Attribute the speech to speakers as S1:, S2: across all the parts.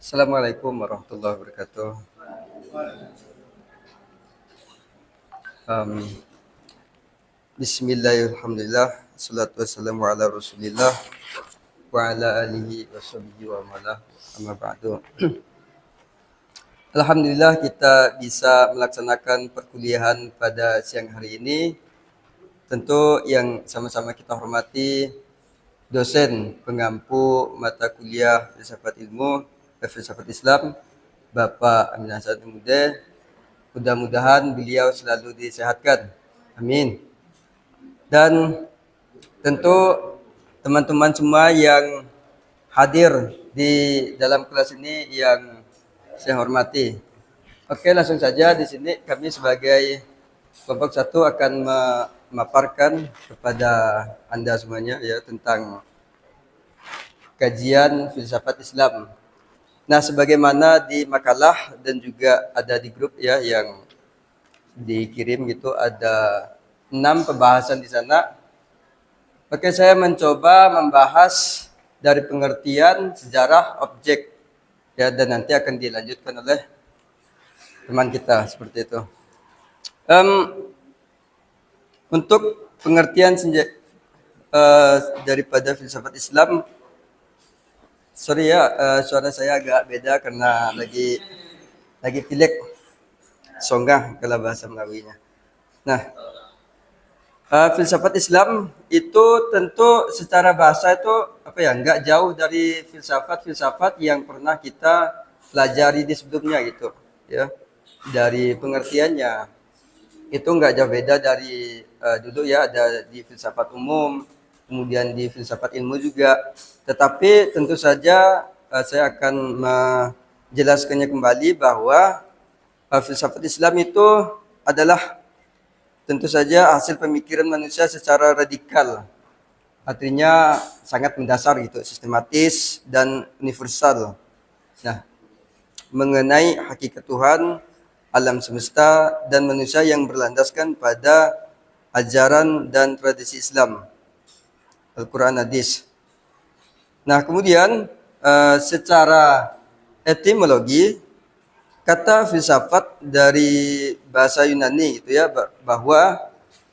S1: Assalamualaikum warahmatullahi wabarakatuh. Um, Bismillahirrahmanirrahim. Assalatu wassalamu ala Rasulillah wa ala alihi wa sahbihi wa malah. Amma ba'du. Alhamdulillah kita bisa melaksanakan perkuliahan pada siang hari ini. Tentu yang sama-sama kita hormati dosen pengampu mata kuliah Filsafat Ilmu Filsafat Islam Bapak Amin Hasan Mude. Mudah-mudahan beliau selalu disehatkan. Amin. Dan tentu teman-teman semua yang hadir di dalam kelas ini yang saya hormati. Oke, langsung saja di sini kami sebagai kelompok satu akan memaparkan kepada Anda semuanya ya tentang kajian filsafat Islam. Nah, sebagaimana di makalah dan juga ada di grup ya yang dikirim gitu, ada 6 pembahasan di sana. Oke, saya mencoba membahas dari pengertian sejarah objek ya, dan nanti akan dilanjutkan oleh teman kita seperti itu. Untuk pengertian daripada filsafat Islam, sorry ya, suara saya agak beda karena lagi pilek songgah kalau bahasa Melawinya. Nah, filsafat Islam itu tentu secara bahasa itu apa ya, nggak jauh dari filsafat-filsafat yang pernah kita pelajari di sebelumnya gitu ya. Dari pengertiannya itu nggak jauh beda dari dulu ya, ada di filsafat umum, kemudian di filsafat ilmu juga. Tetapi tentu saja saya akan menjelaskannya kembali bahwa filsafat Islam itu adalah tentu saja hasil pemikiran manusia secara radikal. Artinya sangat mendasar gitu, sistematis dan universal. Nah, mengenai hakikat Tuhan, alam semesta, dan manusia yang berlandaskan pada ajaran dan tradisi Islam, Al-Quran, Hadis. Nah, kemudian secara etimologi, kata filsafat dari bahasa Yunani gitu ya, bahwa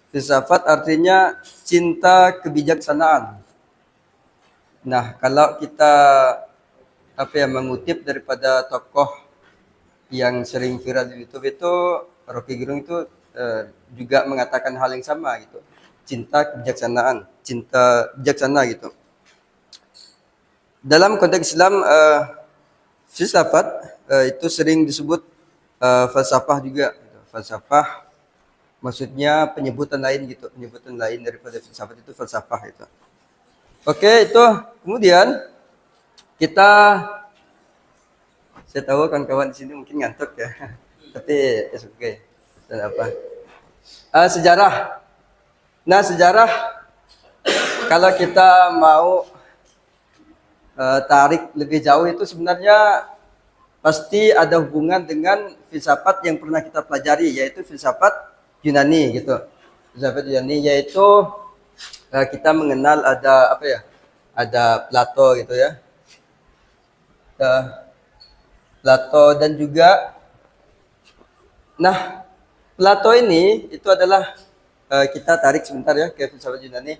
S1: filsafat artinya cinta kebijaksanaan. Nah, kalau kita mengutip daripada tokoh yang sering viral di YouTube itu, Rocky Gerung itu juga mengatakan hal yang sama gitu. Cinta kebijaksanaan, cinta bijaksana gitu. Dalam konteks Islam, filsafat itu sering disebut falsafah juga. Falsafah maksudnya penyebutan lain gitu, penyebutan lain daripada filsafat itu falsafah itu. Oke, itu kemudian kita, saya tahu kawan-kawan di sini mungkin ngantuk ya, tapi it's okay. Dan apa? Sejarah. Nah, sejarah kalau kita mau tarik lebih jauh itu sebenarnya pasti ada hubungan dengan filsafat yang pernah kita pelajari, yaitu filsafat Yunani gitu. Filsafat Yunani yaitu kita mengenal ada ada Plato gitu ya. Plato dan juga, nah, Plato ini itu adalah kita tarik sebentar ya ke filsafat Yunani,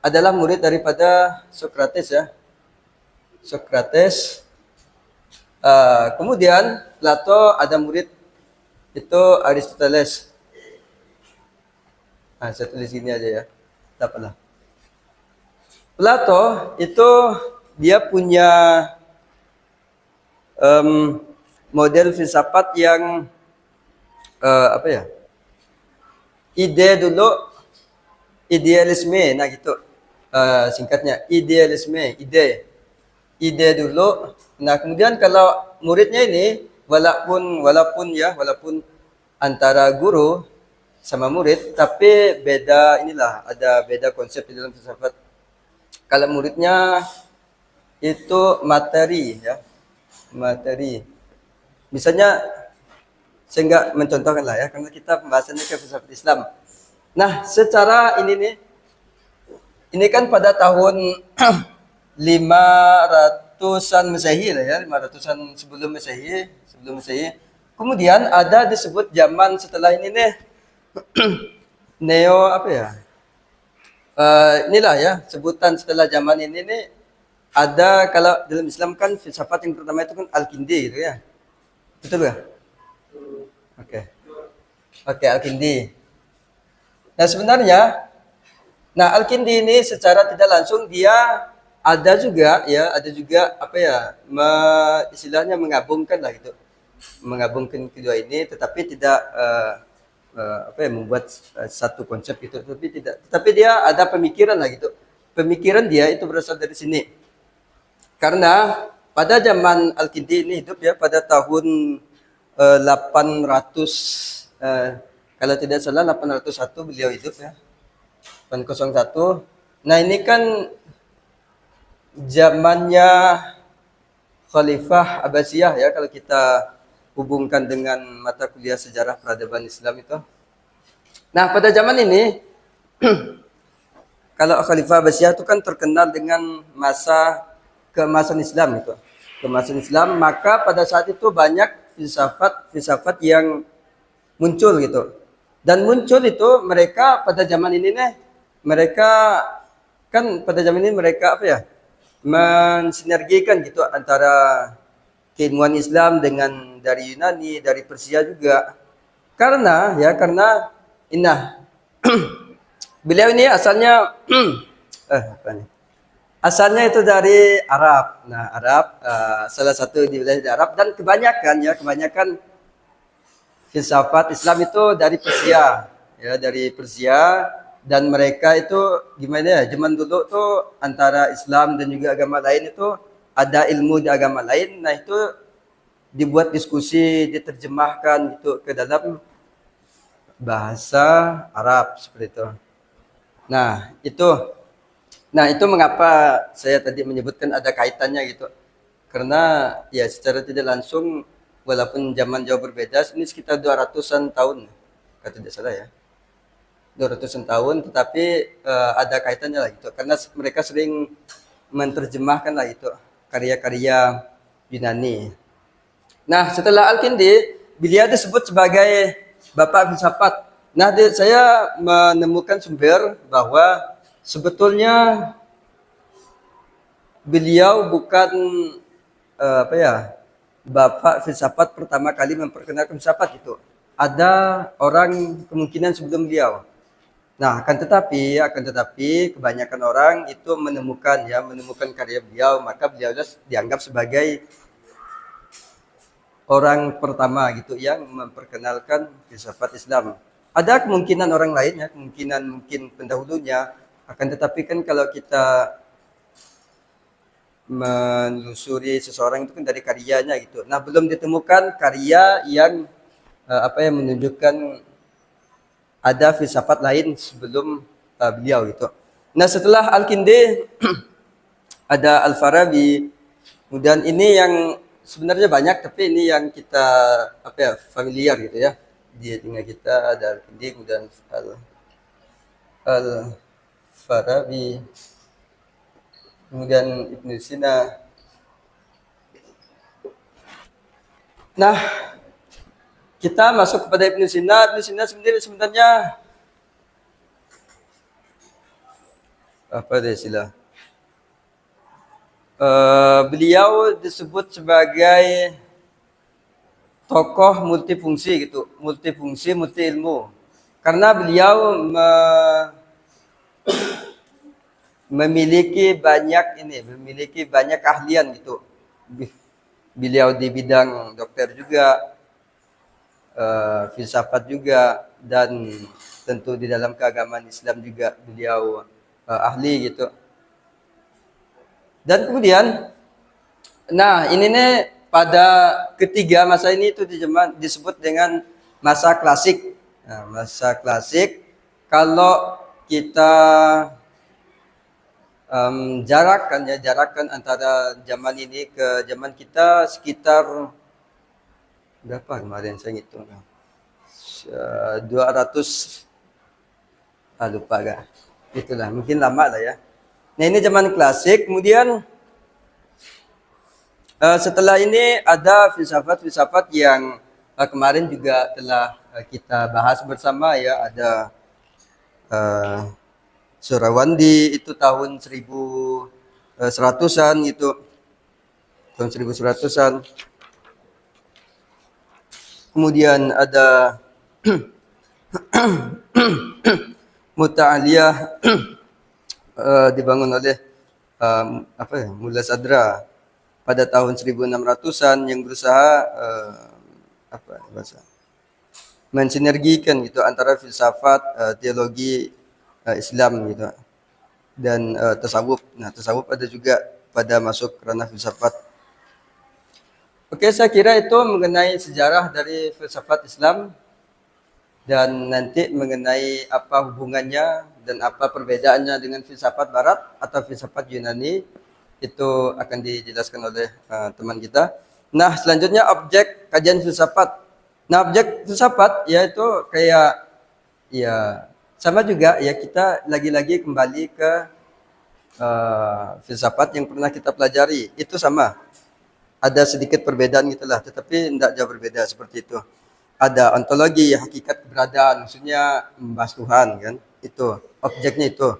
S1: adalah murid daripada Socrates ya. Socrates. Kemudian Plato ada murid itu Aristoteles. Saya tulis ini aja ya, tak apalah. Plato itu dia punya model filsafat yang ide dulu, idealisme, nah gitu singkatnya, idealisme, ide dulu. Nah, kemudian kalau muridnya ini walaupun antara guru sama murid, tapi beda inilah, ada beda konsep di dalam filsafat. Kalau muridnya itu materi ya, materi. Misalnya saya nggak mencontohkan lah ya, karena kita pembahasannya ke filsafat Islam. Nah, secara ini kan pada tahun 500 500-an Masehi lah ya, 500-an sebelum Masehi. Kemudian ada disebut zaman setelah ini nih neo apa ya? Inilah ya sebutan setelah zaman ini nih ada kalau dalam Islam kan filsafat yang pertama itu kan Al-Kindi gitu ya. Betul ya? Oke. Oke, Al-Kindi. Nah, sebenarnya Al-Kindi ini secara tidak langsung dia ada juga apa ya, istilahnya menggabungkan lah gitu. Menggabungkan kedua ini tetapi tidak apa ya, membuat satu konsep gitu, tetapi dia ada pemikiran lah gitu. Pemikiran dia itu berasal dari sini. Karena pada zaman Al-Kindi ini hidup ya pada tahun 800 kalau tidak salah 801 beliau hidup ya. 801. Nah, ini kan zamannya Khalifah Abbasiyah ya kalau kita hubungkan dengan mata kuliah sejarah peradaban Islam itu. Nah, pada zaman ini kalau Khalifah Abbasiyah itu kan terkenal dengan masa keemasan Islam itu. Keemasan Islam, maka pada saat itu banyak filsafat yang muncul gitu. Dan muncul itu mereka pada zaman ini mereka kan pada zaman ini mereka apa ya? Mensinergikan gitu antara keilmuan Islam dengan dari Yunani, dari Persia juga. Karena beliau ini asalnya asalnya itu dari Arab. Nah, Arab salah satu di wilayah Arab dan kebanyakan filsafat Islam itu dari Persia, ya dari Persia, dan mereka itu gimana ya, zaman dulu tuh antara Islam dan juga agama lain itu ada ilmu di agama lain, nah itu dibuat diskusi, diterjemahkan gitu ke dalam bahasa Arab seperti itu. Nah, itu mengapa saya tadi menyebutkan ada kaitannya gitu. Karena ya secara tidak langsung walaupun zaman jauh berbeda, ini sekitar 200-an tahun kalau tidak salah ya. 200-an tahun, tetapi ada kaitannya lah gitu. Karena mereka sering menerjemahkan lah itu karya-karya Yunani. Nah, setelah Al-Kindi, beliau disebut sebagai Bapak Filsafat. Nah, saya menemukan sumber bahwa sebetulnya beliau bukan apa ya, Bapak Filsafat pertama kali memperkenalkan filsafat itu. Ada orang kemungkinan sebelum beliau. Nah, akan tetapi kebanyakan orang itu menemukan karya beliau, maka beliau dianggap sebagai orang pertama gitu yang memperkenalkan filsafat Islam. Ada kemungkinan orang lain ya, mungkin pendahulunya, akan tetapi kan kalau kita menelusuri seseorang itu kan dari karyanya gitu. Nah, belum ditemukan karya yang menunjukkan ada filsafat lain sebelum beliau gitu. Nah, setelah Al-Kindi ada Al-Farabi. Kemudian ini yang sebenarnya banyak, tapi ini yang kita familiar gitu ya. Di telinga kita ada Al-Kindi, kemudian Al-Farabi, kemudian Ibnu Sina. Nah, kita masuk kepada Ibnu Sina. Ibnu Sina sebenarnya apa dia istilah? Beliau disebut sebagai tokoh multifungsi gitu, multi ilmu. Karena beliau memiliki banyak keahlian gitu. Beliau di bidang dokter juga, filsafat juga, dan tentu di dalam keagamaan Islam juga beliau ahli gitu. Dan kemudian, nah ini pada ketiga masa ini itu disebut dengan masa klasik. Nah, masa klasik kalau kita jarakkan antara zaman ini ke zaman kita sekitar berapa kemarin saya ngitung 200 lupa gak, itulah mungkin lama lah ya. Nah, ini zaman klasik. Kemudian Setelah ini ada filsafat-filsafat yang kemarin juga telah kita bahas bersama ya. Ada uh, Surawandi itu tahun 1100-an gitu. Tahun 1100-an. Kemudian ada Muta'aliyah dibangun oleh Mullah Sadra pada tahun 1600-an yang berusaha mensinergikan gitu antara filsafat, teologi Islam gitu dan tasawuf. Nah, tasawuf ada juga pada masuk ranah filsafat. Oke, saya kira itu mengenai sejarah dari filsafat Islam dan nanti mengenai apa hubungannya dan apa perbedaannya dengan filsafat Barat atau filsafat Yunani itu akan dijelaskan oleh teman kita. Nah, selanjutnya objek kajian filsafat. Nah, objek filsafat yaitu kayak ya sama juga ya kita lagi-lagi kembali ke filsafat yang pernah kita pelajari. Itu sama. Ada sedikit perbedaan gitulah, tetapi tidak jauh berbeda seperti itu. Ada ontologi, hakikat keberadaan, maksudnya membahas Tuhan kan. Itu objeknya itu.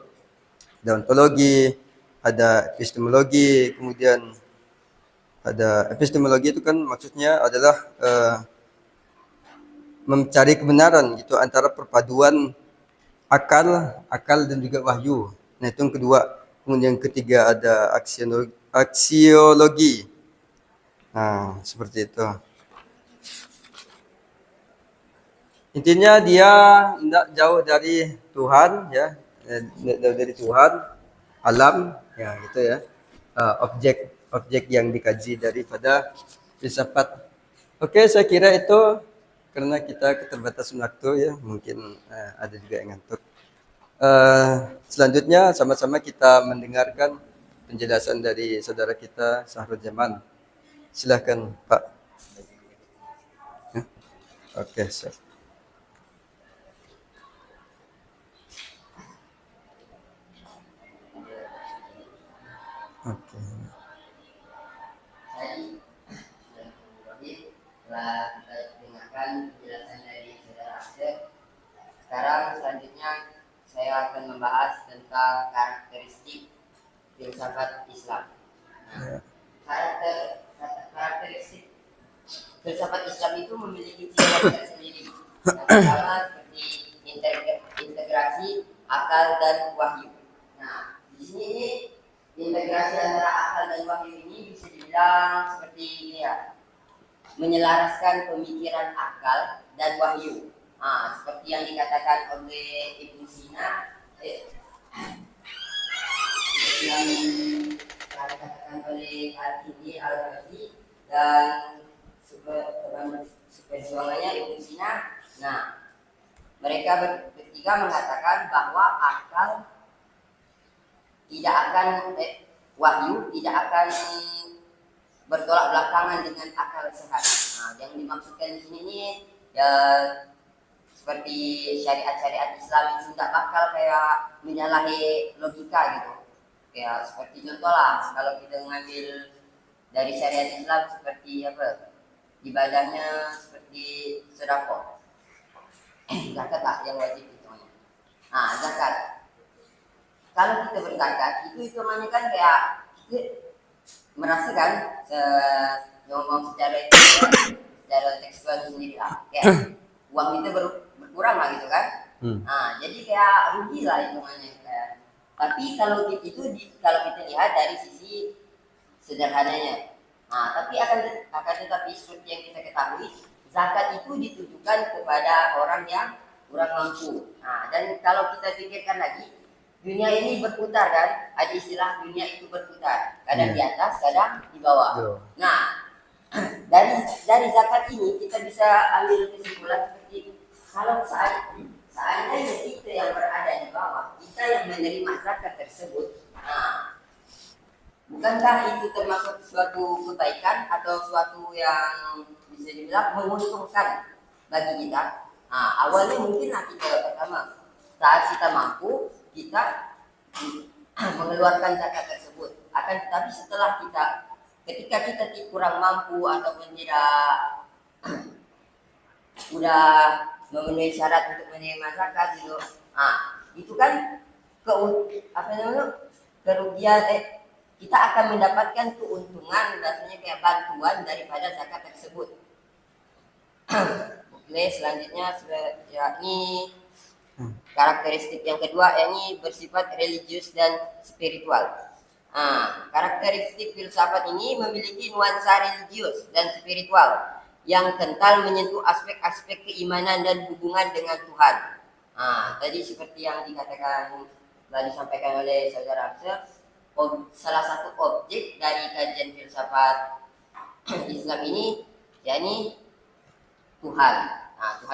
S1: Ada ontologi, ada epistemologi, kemudian ada epistemologi itu kan maksudnya adalah mencari kebenaran gitu antara perpaduan akal dan juga wahyu. Nah, itu yang kedua. Kemudian yang ketiga ada aksiologi. Nah, seperti itu. Intinya dia tidak jauh dari Tuhan ya, tidak jauh dari Tuhan, alam ya gitu ya. Objek-objek yang dikaji daripada filsafat. Oke, saya kira itu karena kita keterbatasan waktu ya, mungkin ada juga yang ngantuk. Selanjutnya sama-sama kita mendengarkan penjelasan dari saudara kita Sahrul Jaman. Silahkan Pak. Oke, siap. Oke.
S2: Setelah kita dengarkan penjelasan dari saudara Asep, sekarang selanjutnya saya akan membahas tentang karakteristik filsafat Islam. Nah, karakteristik filsafat Islam itu memiliki ciri tersendiri. Yang pertama seperti integrasi akal dan wahyu. Nah, di sini ini integrasi antara akal dan wahyu ini bisa dibilang seperti ini ya, menyelaraskan pemikiran akal dan wahyu. Nah, seperti yang dikatakan oleh Ibnu Sina, yang dikatakan oleh Al-Kindi Al-Razi dan seperjuangannya Ibnu Sina. Nah, mereka bertiga mengatakan bahwa akal tidak akan wahyu tidak akan bertolak belakangan dengan akal sehat. Nah, yang dimaksudkan di sini ini ya seperti syariat-syariat Islam itu tidak bakal kayak menyalahi logika gitu. Kayak seperti contoh lah, kalau kita mengambil dari syariat Islam seperti apa? Ibadahnya seperti sedekah. Zakat lah yang wajib itu. Nah, zakat. Kalau kita berzakat itu namanya kan kayak kita merasakan ngomong secara tekstual sendiri lah, kayak uang itu berkurang lah gitu kan. Nah, jadi kayak rugi lah hitungannya. Tapi kalau kalau kita lihat dari sisi sederhananya, nah tapi akan tetapi seperti yang kita ketahui, zakat itu ditujukan kepada orang yang kurang mampu. Nah, dan kalau kita pikirkan lagi, dunia ini berputar kan, ada istilah dunia itu berputar, kadang di atas, kadang di bawah. Nah, dari zakat ini kita bisa ambil kesimpulan seperti kalau seandainya kita yang berada di bawah, kita yang menerima zakat tersebut, nah, bukankah itu termasuk suatu kebaikan atau suatu yang bisa dibilang menguntungkan bagi kita? Nah, awalnya mungkin kita pertama saat kita mampu, kita mengeluarkan zakat tersebut. Akan tetapi setelah kita ketika kita kurang mampu ataupun tidak udah memenuhi syarat untuk menerima zakat gitu, itu kan apa namanya kerugian, kita akan mendapatkan keuntungan, rasanya kayak bantuan daripada zakat tersebut. Oke, selanjutnya yakni karakteristik yang kedua, yakni bersifat religius dan spiritual. Karakteristik filsafat ini memiliki nuansa religius dan spiritual yang kental menyentuh aspek-aspek keimanan dan hubungan dengan Tuhan. Tadi seperti yang dikatakan, telah disampaikan oleh saudara Afsir, salah satu objek dari kajian filsafat Islam ini yakni Tuhan. Tuhan